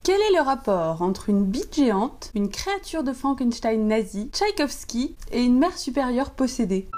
Quel est le rapport entre une bite géante, une créature de Frankenstein nazie, Tchaïkovski et une mère supérieure possédée?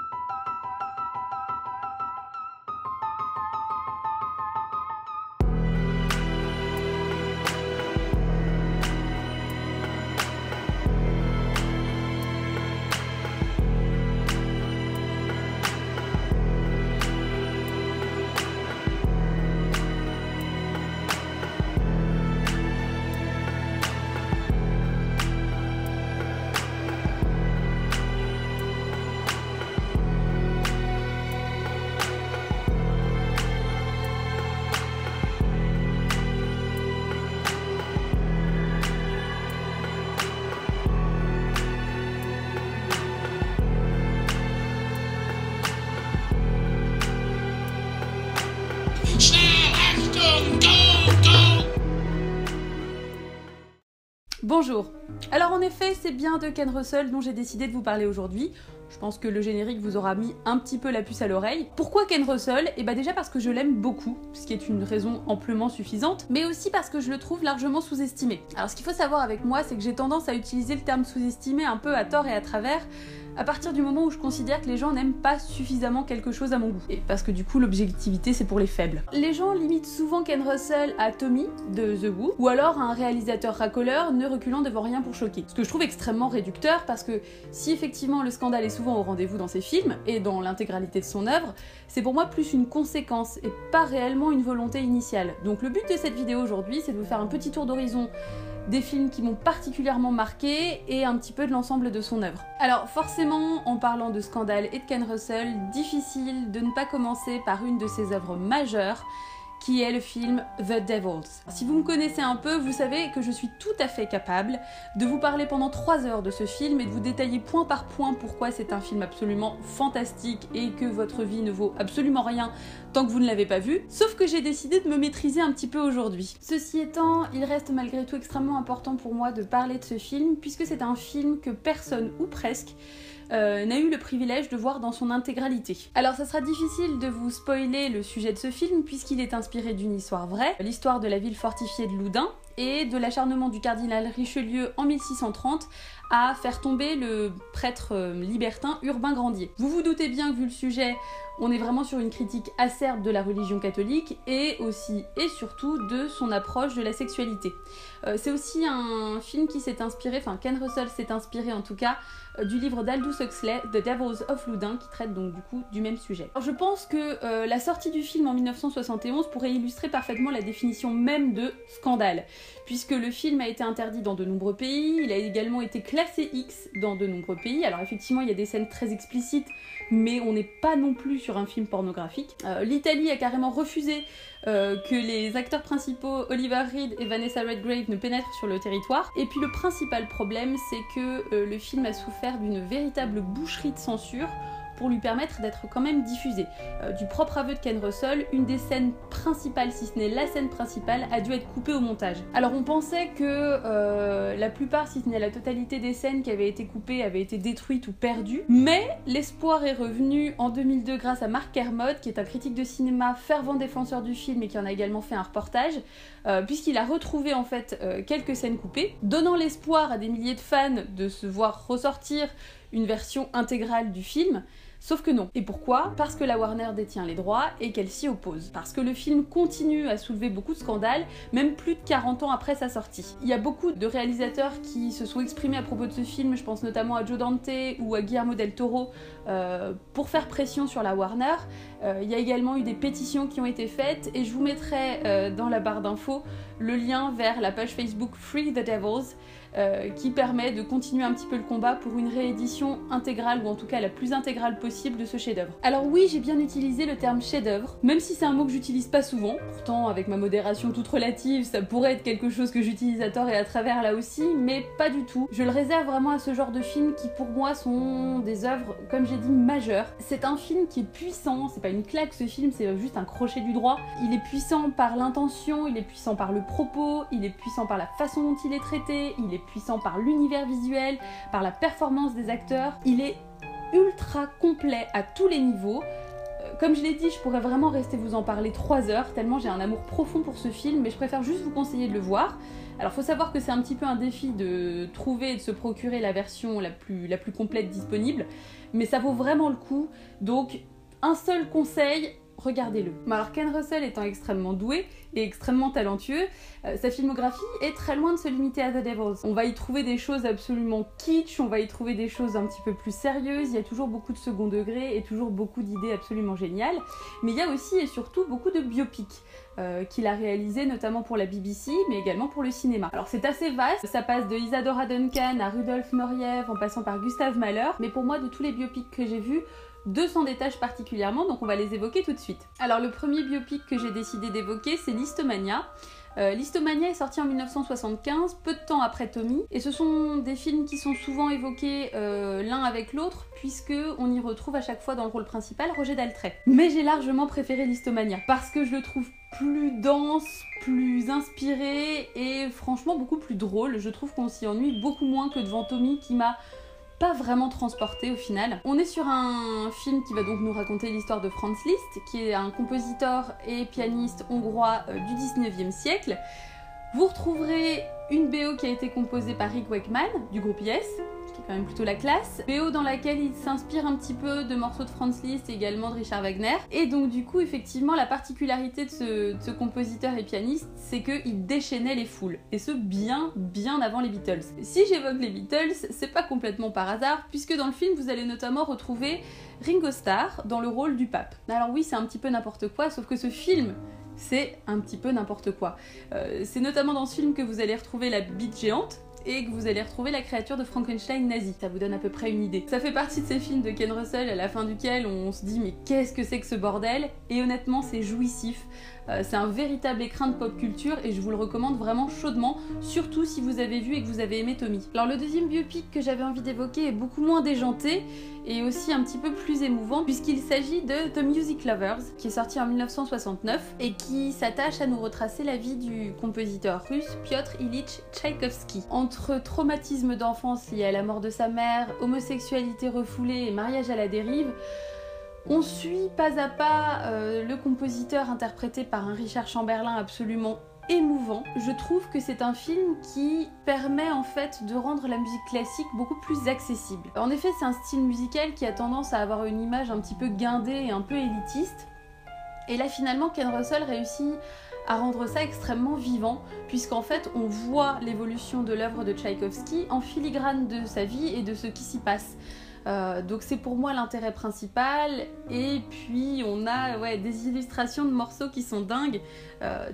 Bonjour. Alors en effet, c'est bien de Ken Russell dont j'ai décidé de vous parler aujourd'hui. Je pense que le générique vous aura mis un petit peu la puce à l'oreille. Pourquoi Ken Russell? Et déjà parce que je l'aime beaucoup, ce qui est une raison amplement suffisante, mais aussi parce que je le trouve largement sous-estimé. Alors ce qu'il faut savoir avec moi, c'est que j'ai tendance à utiliser le terme sous-estimé un peu à tort et à travers, à partir du moment où je considère que les gens n'aiment pas suffisamment quelque chose à mon goût. Et parce que du coup, l'objectivité, c'est pour les faibles. Les gens limitent souvent Ken Russell à Tommy, de The Who, ou alors à un réalisateur racoleur ne reculant devant rien pour choquer. Ce que je trouve extrêmement réducteur, parce que si effectivement le scandale est souvent au rendez-vous dans ses films, et dans l'intégralité de son œuvre, c'est pour moi plus une conséquence, et pas réellement une volonté initiale. Donc le but de cette vidéo aujourd'hui, c'est de vous faire un petit tour d'horizon des films qui m'ont particulièrement marqué et un petit peu de l'ensemble de son œuvre. Alors forcément, en parlant de scandale et de Ken Russell, difficile de ne pas commencer par une de ses œuvres majeures, qui est le film The Devils. Si vous me connaissez un peu, vous savez que je suis tout à fait capable de vous parler pendant 3 heures de ce film et de vous détailler point par point pourquoi c'est un film absolument fantastique et que votre vie ne vaut absolument rien tant que vous ne l'avez pas vu, sauf que j'ai décidé de me maîtriser un petit peu aujourd'hui. Ceci étant, il reste malgré tout extrêmement important pour moi de parler de ce film, puisque c'est un film que personne, ou presque, n'a eu le privilège de voir dans son intégralité. Alors ça sera difficile de vous spoiler le sujet de ce film puisqu'il est inspiré d'une histoire vraie, l'histoire de la ville fortifiée de Loudun et de l'acharnement du cardinal Richelieu en 1630 à faire tomber le prêtre libertin Urbain Grandier. Vous vous doutez bien que vu le sujet, on est vraiment sur une critique acerbe de la religion catholique et aussi et surtout de son approche de la sexualité. C'est aussi un film qui s'est inspiré, enfin Ken Russell s'est inspiré en tout cas, du livre d'Aldous Huxley, The Devils of Loudun, qui traite donc du coup du même sujet. Alors, je pense que la sortie du film en 1971 pourrait illustrer parfaitement la définition même de scandale, puisque le film a été interdit dans de nombreux pays, il a également été classé X dans de nombreux pays. Alors effectivement il y a des scènes très explicites, mais on n'est pas non plus sur un film pornographique. L'Italie a carrément refusé que les acteurs principaux Oliver Reed et Vanessa Redgrave ne pénètrent sur le territoire. Et puis le principal problème, c'est que le film a souffert d'une véritable boucherie de censure pour lui permettre d'être quand même diffusé. Du propre aveu de Ken Russell, une des scènes principales, si ce n'est la scène principale, a dû être coupée au montage. Alors on pensait que la plupart, si ce n'est la totalité des scènes qui avaient été coupées, avaient été détruites ou perdues, mais l'espoir est revenu en 2002 grâce à Mark Kermode, qui est un critique de cinéma fervent défenseur du film et qui en a également fait un reportage, puisqu'il a retrouvé en fait quelques scènes coupées, donnant l'espoir à des milliers de fans de se voir ressortir une version intégrale du film. Sauf que non. Et pourquoi? Parce que la Warner détient les droits et qu'elle s'y oppose. Parce que le film continue à soulever beaucoup de scandales, même plus de 40 ans après sa sortie. Il y a beaucoup de réalisateurs qui se sont exprimés à propos de ce film, je pense notamment à Joe Dante ou à Guillermo del Toro, pour faire pression sur la Warner. Il y a également eu des pétitions qui ont été faites, et je vous mettrai dans la barre d'infos le lien vers la page Facebook Free the Devils, qui permet de continuer un petit peu le combat pour une réédition intégrale, ou en tout cas la plus intégrale possible de ce chef-d'œuvre. Alors oui, j'ai bien utilisé le terme chef-d'œuvre, même si c'est un mot que j'utilise pas souvent, pourtant avec ma modération toute relative, ça pourrait être quelque chose que j'utilise à tort et à travers là aussi, mais pas du tout. Je le réserve vraiment à ce genre de films qui pour moi sont des œuvres, comme j'ai dit, majeures. C'est un film qui est puissant, c'est pas une claque ce film, c'est juste un crochet du droit. Il est puissant par l'intention, il est puissant par le propos, il est puissant par la façon dont il est traité, il est puissant par l'univers visuel, par la performance des acteurs. Il est ultra complet à tous les niveaux. Comme je l'ai dit, je pourrais vraiment rester vous en parler 3 heures, tellement j'ai un amour profond pour ce film, mais je préfère juste vous conseiller de le voir. Alors faut savoir que c'est un petit peu un défi de trouver et de se procurer la version la plus complète disponible, mais ça vaut vraiment le coup, donc un seul conseil, regardez-le. Alors Ken Russell étant extrêmement doué et extrêmement talentueux, sa filmographie est très loin de se limiter à The Devils. On va y trouver des choses absolument kitsch, on va y trouver des choses un petit peu plus sérieuses, il y a toujours beaucoup de second degré et toujours beaucoup d'idées absolument géniales, mais il y a aussi et surtout beaucoup de biopics qu'il a réalisé notamment pour la BBC mais également pour le cinéma. Alors c'est assez vaste, ça passe de Isadora Duncan à Rudolf Nureyev en passant par Gustav Mahler, mais pour moi de tous les biopics que j'ai vus, deux s'en détachent particulièrement, donc on va les évoquer tout de suite. Alors le premier biopic que j'ai décidé d'évoquer, c'est Listomania. Listomania est sorti en 1975, peu de temps après Tommy, et ce sont des films qui sont souvent évoqués l'un avec l'autre, puisque on y retrouve à chaque fois dans le rôle principal Roger Daltrey. Mais j'ai largement préféré Listomania, parce que je le trouve plus dense, plus inspiré, et franchement beaucoup plus drôle. Je trouve qu'on s'y ennuie beaucoup moins que devant Tommy, qui m'a pas vraiment transporté au final. On est sur un film qui va donc nous raconter l'histoire de Franz Liszt, qui est un compositeur et pianiste hongrois du 19e siècle. Vous retrouverez une BO qui a été composée par Rick Wakeman du groupe Yes, qui est quand même plutôt la classe. BO dans laquelle il s'inspire un petit peu de morceaux de Franz Liszt et également de Richard Wagner. Et donc du coup, effectivement, la particularité de ce compositeur et pianiste, c'est qu'il déchaînait les foules. Et ce, bien avant les Beatles. Si j'évoque les Beatles, c'est pas complètement par hasard, puisque dans le film, vous allez notamment retrouver Ringo Starr dans le rôle du pape. Alors oui, c'est un petit peu n'importe quoi, sauf que ce film, c'est un petit peu n'importe quoi. C'est notamment dans ce film que vous allez retrouver la bite géante, et que vous allez retrouver la créature de Frankenstein nazi. Ça vous donne à peu près une idée. Ça fait partie de ces films de Ken Russell à la fin duquel on se dit mais qu'est-ce que c'est que ce bordel? Et honnêtement c'est jouissif. C'est un véritable écrin de pop culture et je vous le recommande vraiment chaudement, surtout si vous avez vu et que vous avez aimé Tommy. Alors le deuxième biopic que j'avais envie d'évoquer est beaucoup moins déjanté et aussi un petit peu plus émouvant puisqu'il s'agit de The Music Lovers qui est sorti en 1969 et qui s'attache à nous retracer la vie du compositeur russe Piotr Ilyich Tchaïkovski. Entre traumatisme d'enfance lié à la mort de sa mère, homosexualité refoulée et mariage à la dérive, on suit pas à pas le compositeur interprété par un Richard Chamberlain absolument émouvant. Je trouve que c'est un film qui permet en fait de rendre la musique classique beaucoup plus accessible. En effet, c'est un style musical qui a tendance à avoir une image un petit peu guindée et un peu élitiste. Et là finalement, Ken Russell réussit à rendre ça extrêmement vivant, puisqu'en fait on voit l'évolution de l'œuvre de Tchaïkovski en filigrane de sa vie et de ce qui s'y passe. Donc c'est pour moi l'intérêt principal, et puis on a des illustrations de morceaux qui sont dingues.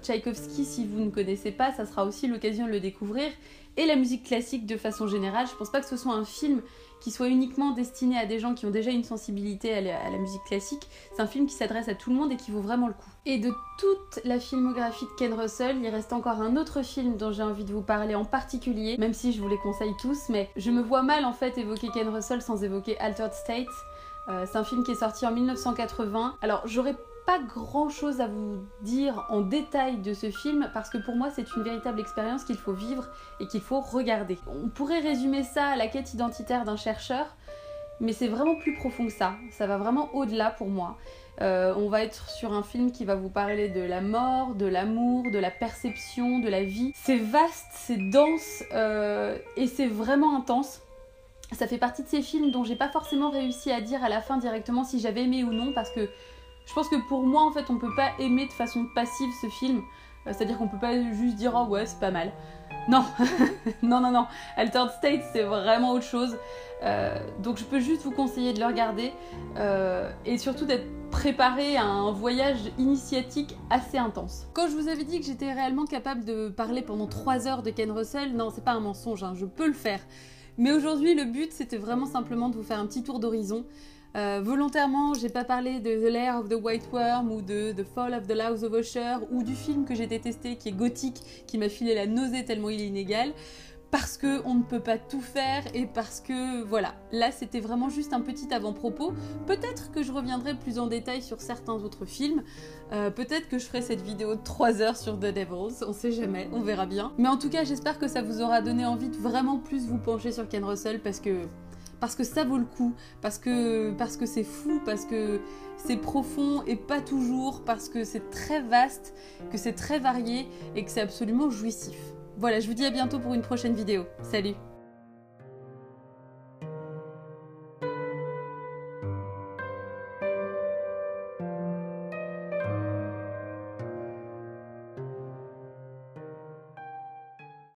Tchaïkovski, si vous ne connaissez pas, ça sera aussi l'occasion de le découvrir, et la musique classique de façon générale. Je pense pas que ce soit un film qui soit uniquement destiné à des gens qui ont déjà une sensibilité à la musique classique. C'est un film qui s'adresse à tout le monde et qui vaut vraiment le coup. Et de toute la filmographie de Ken Russell, il reste encore un autre film dont j'ai envie de vous parler en particulier, même si je vous les conseille tous, mais je me vois mal en fait évoquer Ken Russell sans évoquer Altered States. C'est un film qui est sorti en 1980. Alors j'aurais pas grand chose à vous dire en détail de ce film parce que pour moi c'est une véritable expérience qu'il faut vivre et qu'il faut regarder. On pourrait résumer ça à la quête identitaire d'un chercheur, mais c'est vraiment plus profond que ça. Ça va vraiment au-delà pour moi. On va être sur un film qui va vous parler de la mort, de l'amour, de la perception, de la vie. C'est vaste, c'est dense et c'est vraiment intense. Ça fait partie de ces films dont j'ai pas forcément réussi à dire à la fin directement si j'avais aimé ou non, parce que je pense que pour moi en fait on peut pas aimer de façon passive ce film, c'est-à-dire qu'on peut pas juste dire oh ouais c'est pas mal. Non, non, Altered States c'est vraiment autre chose, donc je peux juste vous conseiller de le regarder et surtout d'être préparé à un voyage initiatique assez intense. Quand je vous avais dit que j'étais réellement capable de parler pendant 3 heures de Ken Russell, non c'est pas un mensonge, hein, je peux le faire. Mais aujourd'hui le but c'était vraiment simplement de vous faire un petit tour d'horizon. Volontairement, j'ai pas parlé de The Lair of the White Worm ou de The Fall of the House of Usher ou du film que j'ai détesté qui est gothique, qui m'a filé la nausée tellement il est inégal, parce qu'on ne peut pas tout faire et parce que voilà, là c'était vraiment juste un petit avant-propos. Peut-être que je reviendrai plus en détail sur certains autres films, peut-être que je ferai cette vidéo de 3 heures sur The Devils, on sait jamais, on verra bien. Mais en tout cas, j'espère que ça vous aura donné envie de vraiment plus vous pencher sur Ken Russell parce que ça vaut le coup, parce que c'est fou, parce que c'est profond et pas toujours, parce que c'est très vaste, que c'est très varié et que c'est absolument jouissif. Voilà, je vous dis à bientôt pour une prochaine vidéo. Salut!